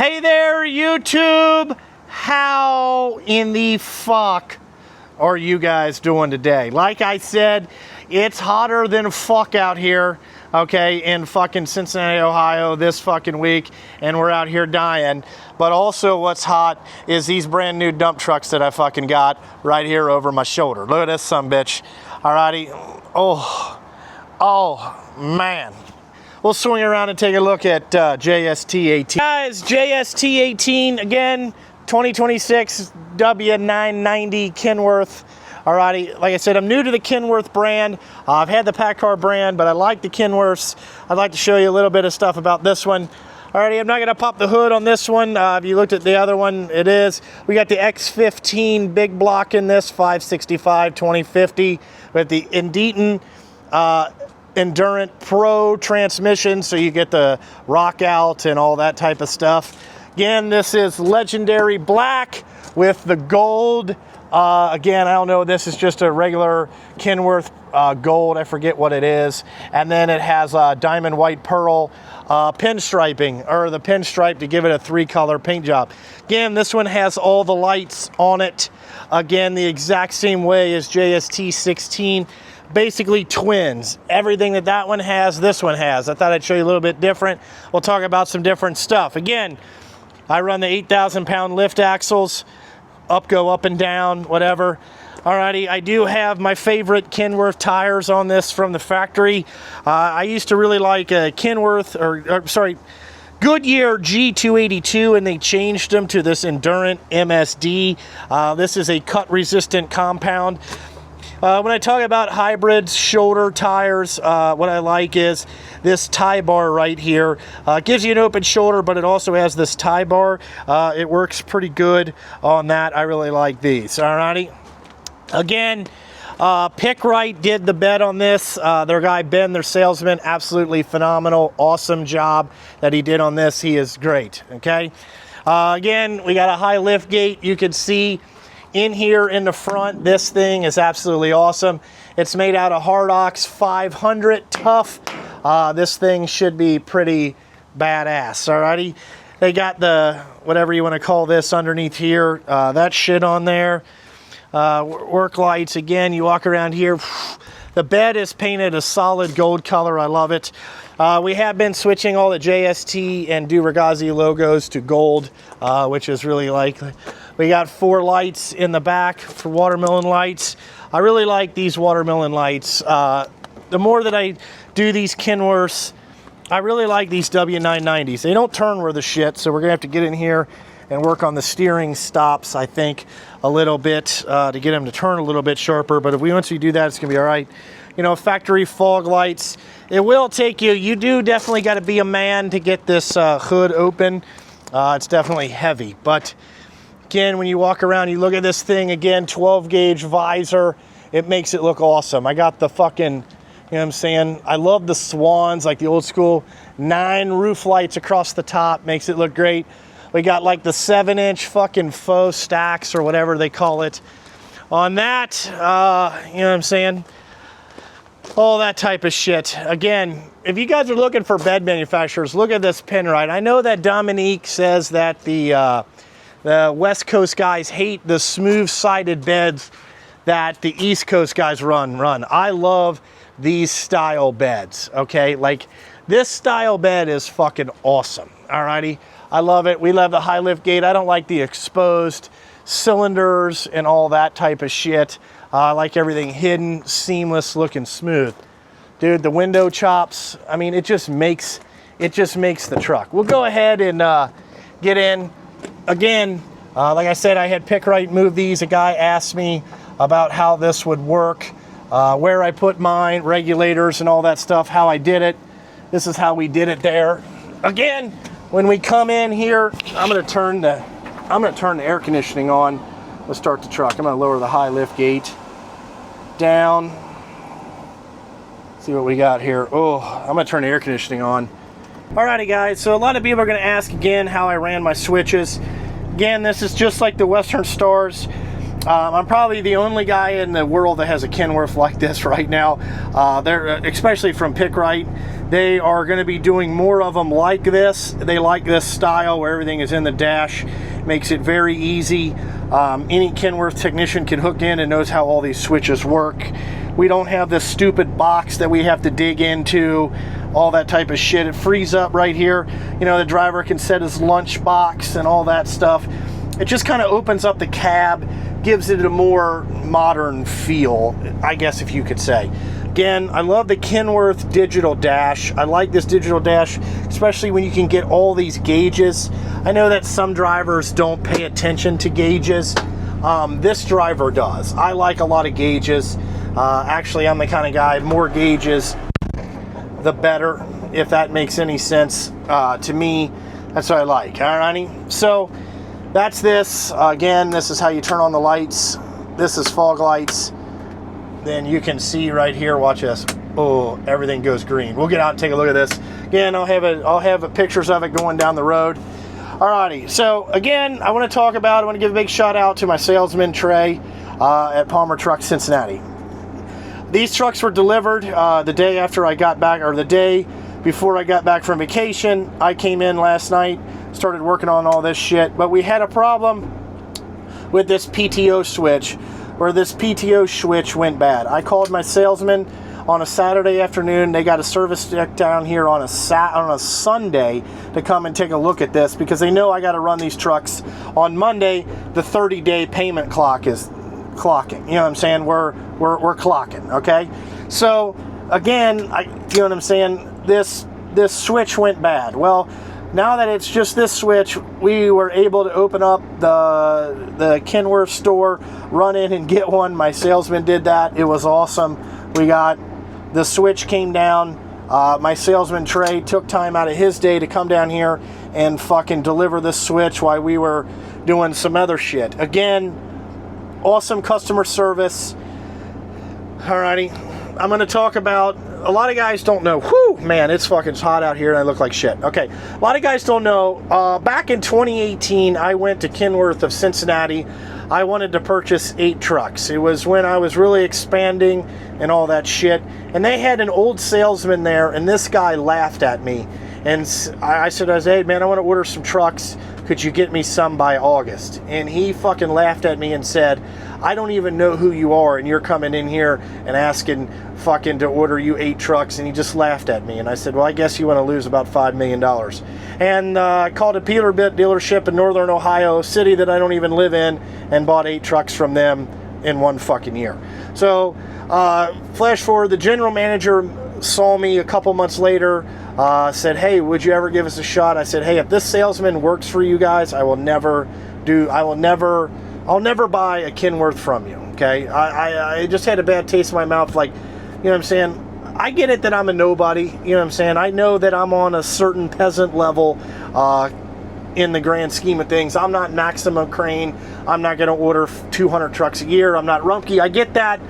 Hey there, YouTube! How in the fuck are you guys doing today? Like I said, it's hotter than fuck out here, okay, in fucking Cincinnati, Ohio this fucking week, and we're out here dying. But also what's hot is these brand new dump trucks that I fucking got right here over my shoulder. Look at this sumbitch. Alrighty. Oh, man. We'll swing around and take a look at JST 18. Guys, JST 18, again, 2026 W990 Kenworth. Alrighty, like I said, I'm new to the Kenworth brand. I've had the Packard brand, but I like the Kenworths. I'd like to show you a little bit of stuff about this one. Alrighty, I'm not gonna pop the hood on this one. If you looked at the other one, it is. We got the X15 big block in this, 565 2050 with the Indeeton Endurant Pro transmission, so you get the rock out and all that type of stuff. Again, this is legendary black with the gold. Again, I don't know, this is just a regular Kenworth gold, I forget what it is. And then it has diamond white pearl pinstriping, or the pinstripe to give it a 3-color paint job. Again, this one has all the lights on it. Again, the exact same way as JST 16. Basically twins. Everything that one has, this one has. I thought I'd show you a little bit different. We'll talk about some different stuff. Again, I run the 8,000 pound lift axles. Go up and down, whatever. Alrighty, I do have my favorite Kenworth tires on this from the factory. I used to really like Kenworth, Goodyear G282, and they changed them to this Endurant MSD. This is a cut-resistant compound. When I talk about hybrids, shoulder tires, what I like is this tie bar right here. It gives you an open shoulder, but it also has this tie bar. It works pretty good on that. I really like these. Alrighty. Again, Pick Right did the bed on this. Their guy Ben, their salesman, absolutely phenomenal. Awesome job that he did on this. He is great. Okay. Again, we got a high lift gate. You can see in here in the front, this thing is absolutely awesome. It's made out of Hardox 500 tough. This thing should be pretty badass. Alrighty, they got the whatever you want to call this underneath here. That shit on there. Work lights. Again, you walk around here. The bed is painted a solid gold color. I love it. We have been switching all the JST and Duragazi logos to gold, which is really likely. We got 4 lights in the back for watermelon lights. I really like these watermelon lights. The more that I do these Kenworths, I really like these W990s. They don't turn worth a shit, so we're gonna have to get in here and work on the steering stops, I think, a little bit to get them to turn a little bit sharper. But if once we do that, it's gonna be all right. You know, factory fog lights. It will take you. You do definitely got to be a man to get this hood open. It's definitely heavy, but again, when you walk around, you look at this thing, again, 12 gauge visor. It makes it look awesome. I got the fucking, you know what I'm saying? I love the swans, like the old school 9 roof lights across the top. Makes it look great. We got like the 7-inch fucking faux stacks or whatever they call it on that. You know what I'm saying? All that type of shit. Again, if you guys are looking for bed manufacturers, look at this Penrite. I know that Dominique says that the West Coast guys hate the smooth-sided beds that the East Coast guys run. I love these style beds, okay? Like, this style bed is fucking awesome, alrighty? I love it. We love the high lift gate. I don't like the exposed cylinders and all that type of shit. I like everything hidden, seamless, looking smooth. Dude, the window chops, I mean, it just makes the truck. We'll go ahead and get in. Again, like I said, I had Pick Right move these. A guy asked me about how this would work, where I put mine, regulators and all that stuff, how I did it. This is how we did it there. Again, when we come in here, I'm gonna turn the air conditioning on. Let's start the truck. I'm gonna lower the high lift gate down. See what we got here. Oh, I'm gonna turn the air conditioning on. Alrighty guys, so a lot of people are gonna ask again how I ran my switches. Again, this is just like the Western Stars. I'm probably the only guy in the world that has a Kenworth like this right now. They're especially from Pick Right. They are going to be doing more of them like this. They like this style where everything is in the dash. Makes it very easy. Any Kenworth technician can hook in and knows how all these switches work. We don't have this stupid box that we have to dig into, all that type of shit. It frees up right here. You know, the driver can set his lunch box and all that stuff. It just kind of opens up the cab, gives it a more modern feel, I guess if you could say. Again, I love the Kenworth digital dash. I like this digital dash, especially when you can get all these gauges. I know that some drivers don't pay attention to gauges. This driver does. I like a lot of gauges. Actually, I'm the kind of guy, more gauges, the better, if that makes any sense to me. That's what I like. Alrighty, so that's this. Again, this is how you turn on the lights. This is fog lights. Then you can see right here, watch this. Oh, everything goes green. We'll get out and take a look at this. Again, I'll have pictures of it going down the road. Alrighty, so again, I want to give a big shout out to my salesman, Trey, at Palmer Truck Cincinnati. These trucks were delivered the day after I got back, or the day before I got back from vacation. I came in last night, started working on all this shit, but we had a problem with this PTO switch, where this PTO switch went bad. I called my salesman on a Saturday afternoon. They got a service tech down here on a Sunday to come and take a look at this, because they know I got to run these trucks on Monday. The 30-day payment clock is clocking. You know what I'm saying? We're clocking. Okay. So again, you know what I'm saying? This switch went bad. Well, now that it's just this switch, we were able to open up the Kenworth store, run in and get one. My salesman did that. It was awesome. We got the switch came down. My salesman Trey took time out of his day to come down here and fucking deliver this switch while we were doing some other shit. Again, awesome customer service. Alrighty, I'm going to talk about, a lot of guys don't know. Whew, man, it's fucking hot out here and I look like shit. Okay, a lot of guys don't know. Back in 2018, I went to Kenworth of Cincinnati. I wanted to purchase 8 trucks. It was when I was really expanding and all that shit. And they had an old salesman there, and this guy laughed at me. And I said, hey, man, I want to order some trucks. Could you get me some by August? And he fucking laughed at me and said, I don't even know who you are, and you're coming in here and asking fucking to order you 8 trucks. And he just laughed at me. And I said, well, I guess you want to lose about $5 million. And I called a Peterbilt dealership in Northern Ohio, a city that I don't even live in, and bought 8 trucks from them in 1 fucking year. So flash forward, the general manager saw me a couple months later, said, hey, would you ever give us a shot? I said, hey, if this salesman works for you guys, I'll never buy a Kenworth from you. Okay, I just had a bad taste in my mouth. Like, you know what I'm saying? I get it that I'm a nobody. You know what I'm saying? I know that I'm on a certain peasant level in the grand scheme of things. I'm not Maximum Crane. I'm not going to order 200 trucks a year. I'm not Rumpke. I get that.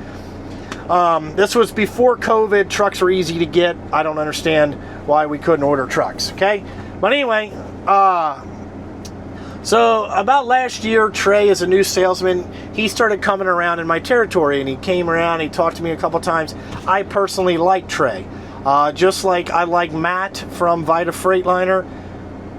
This was before COVID. Trucks were easy to get. I don't understand why we couldn't order trucks. Okay, but anyway, so about last year, Trey is a new salesman. He started coming around in my territory, and he came around. He talked to me a couple times. I personally like Trey, just like I like Matt from Vita Freightliner.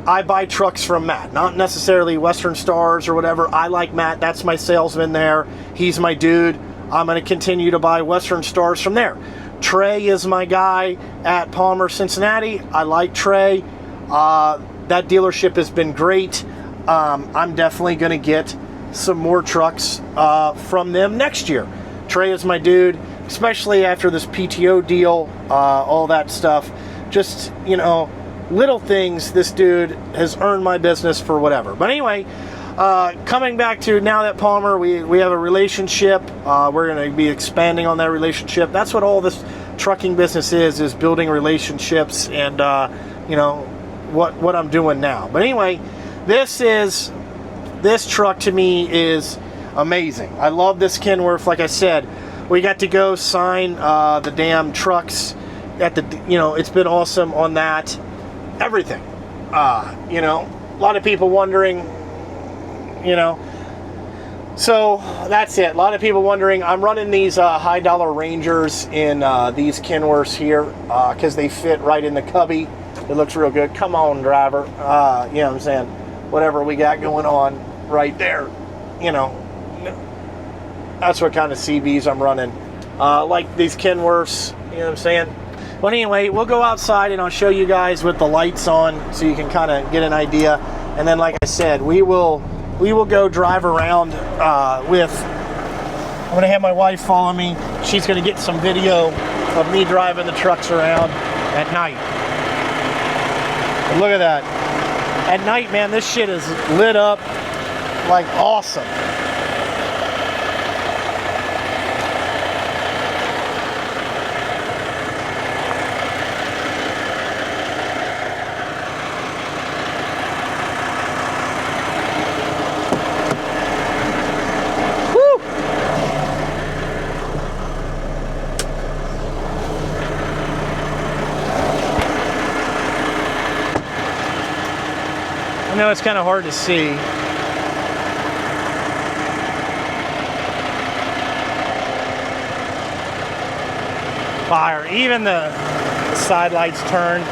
I buy trucks from Matt, not necessarily Western Stars or whatever. I like Matt. That's my salesman there. He's my dude. I'm going to continue to buy Western Stars from there. Trey is my guy at Palmer, Cincinnati. I like Trey. That dealership has been great. I'm definitely going to get some more trucks from them next year. Trey is my dude, especially after this PTO deal, all that stuff. Just, you know, little things. This dude has earned my business for whatever. But anyway, coming back to now that Palmer, we have a relationship. We're going to be expanding on that relationship. That's what all this trucking business is building relationships, and you know what I'm doing now. But anyway, this truck to me is amazing. I love this Kenworth. Like I said, we got to go sign the damn trucks at the, you know, it's been awesome on that. Everything. You know, a lot of people wondering, you know, So that's it. A lot of people wondering, I'm running these high dollar Rangers in these Kenworths here because they fit right in the cubby. It looks real good. Come on, driver. You know what I'm saying? Whatever we got going on right there, you know, that's what kind of CBs I'm running. Like these Kenworths, you know what I'm saying? But anyway, we'll go outside and I'll show you guys with the lights on so you can kind of get an idea. And then, like I said, we will go drive around with, I'm going to have my wife follow me. She's going to get some video of me driving the trucks around at night. But look at that. At night, man, this shit is lit up like awesome. I know it's kind of hard to see. Fire. Even the side lights turn.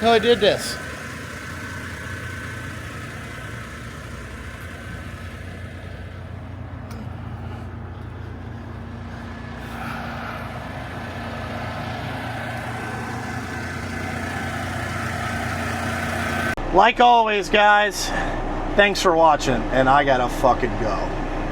No, I did this. Like always, guys, thanks for watching, and I gotta fucking go.